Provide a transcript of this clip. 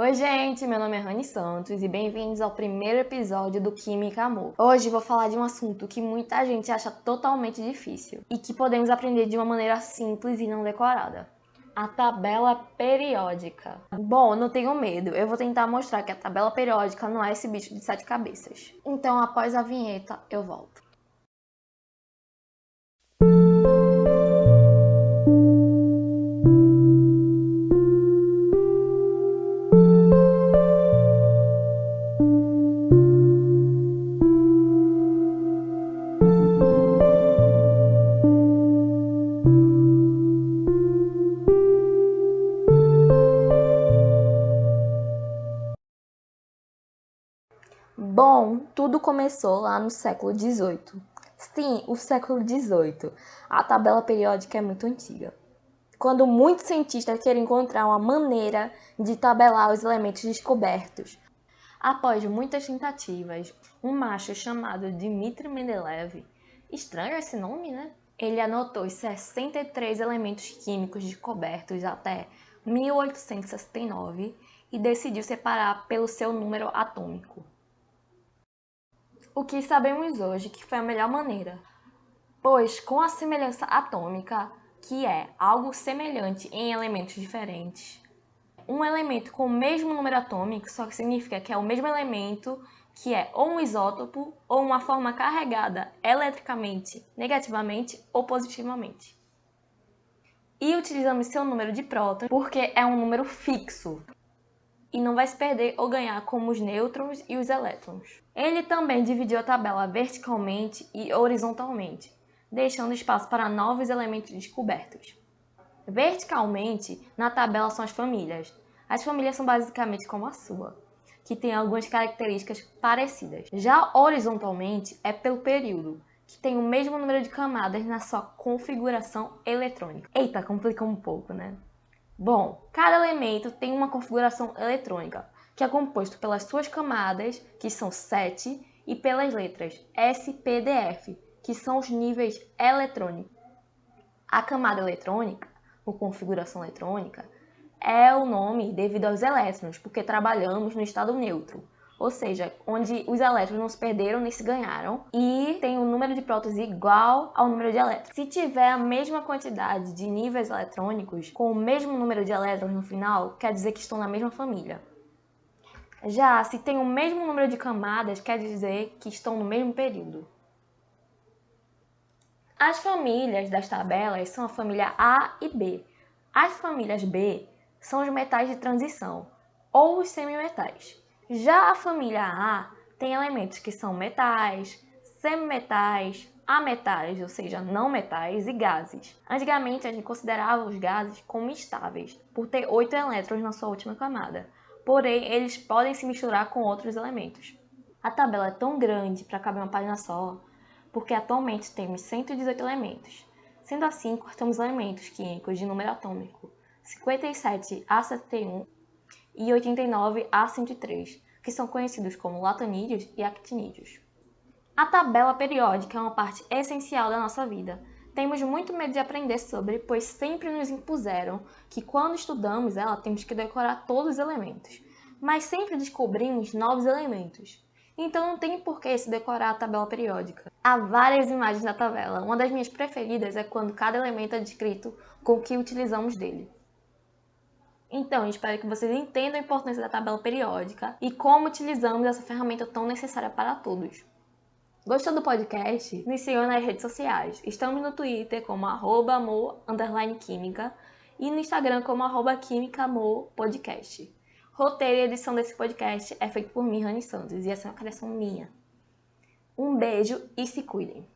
Oi gente, meu nome é Rani Santos e bem-vindos ao primeiro episódio do Química Amor. Hoje vou falar de um assunto que muita gente acha totalmente difícil e que podemos aprender de uma maneira simples e não decorada. A tabela periódica. Bom, não tenho medo, eu vou tentar mostrar que a tabela periódica não é esse bicho de 7 cabeças. Então, após a vinheta, eu volto. Bom, tudo começou lá no século XVIII. Sim, o século XVIII. A tabela periódica é muito antiga. Quando muitos cientistas querem encontrar uma maneira de tabelar os elementos descobertos. Após muitas tentativas, um macho chamado Dmitri Mendeleev, estranho esse nome, né? Ele anotou os 63 elementos químicos descobertos até 1869 e decidiu separar pelo seu número atômico. O que sabemos hoje que foi a melhor maneira, pois com a semelhança atômica, que é algo semelhante em elementos diferentes, um elemento com o mesmo número atômico só significa que é o mesmo elemento que é ou um isótopo ou uma forma carregada eletricamente, negativamente ou positivamente. E utilizamos seu número de prótons porque é um número fixo e não vai se perder ou ganhar como os nêutrons e os elétrons. Ele também dividiu a tabela verticalmente e horizontalmente, deixando espaço para novos elementos descobertos. Verticalmente, na tabela são as famílias. As famílias são basicamente como a sua, que tem algumas características parecidas. Já horizontalmente é pelo período, que tem o mesmo número de camadas na sua configuração eletrônica. Eita, complicou um pouco, né? Bom, cada elemento tem uma configuração eletrônica, que é composto pelas suas camadas, que são 7, e pelas letras S, P, D, F, que são os níveis eletrônicos. A camada eletrônica, ou configuração eletrônica, é o nome devido aos elétrons, porque trabalhamos no estado neutro, ou seja, onde os elétrons não se perderam nem se ganharam, e tem um número de prótons igual ao número de elétrons. Se tiver a mesma quantidade de níveis eletrônicos, com o mesmo número de elétrons no final, quer dizer que estão na mesma família. Já se tem o mesmo número de camadas, quer dizer que estão no mesmo período. As famílias das tabelas são a família A e B. As famílias B são os metais de transição, ou os semimetais. Já a família A tem elementos que são metais, semimetais, ametais, ou seja, não metais, e gases. Antigamente a gente considerava os gases como estáveis, por ter 8 elétrons na sua última camada. Porém, eles podem se misturar com outros elementos. A tabela é tão grande para caber uma página só, porque atualmente temos 118 elementos. Sendo assim, cortamos elementos químicos de número atômico 57 a 71 e 89 a 103, que são conhecidos como latanídeos e actinídeos. A tabela periódica é uma parte essencial da nossa vida. Temos muito medo de aprender sobre, pois sempre nos impuseram que quando estudamos ela temos que decorar todos os elementos, mas sempre descobrimos novos elementos. Então não tem por que se decorar a tabela periódica. Há várias imagens da tabela. Uma das minhas preferidas é quando cada elemento é descrito com o que utilizamos dele. Então, espero que vocês entendam a importância da tabela periódica e como utilizamos essa ferramenta tão necessária para todos. Gostou do podcast? Nos sigam nas redes sociais. Estamos no Twitter como @amor_química e no Instagram como @químicaamorpodcast. Roteiro e edição desse podcast é feito por mim, Rani Santos, e essa é uma criação minha. Um beijo e se cuidem!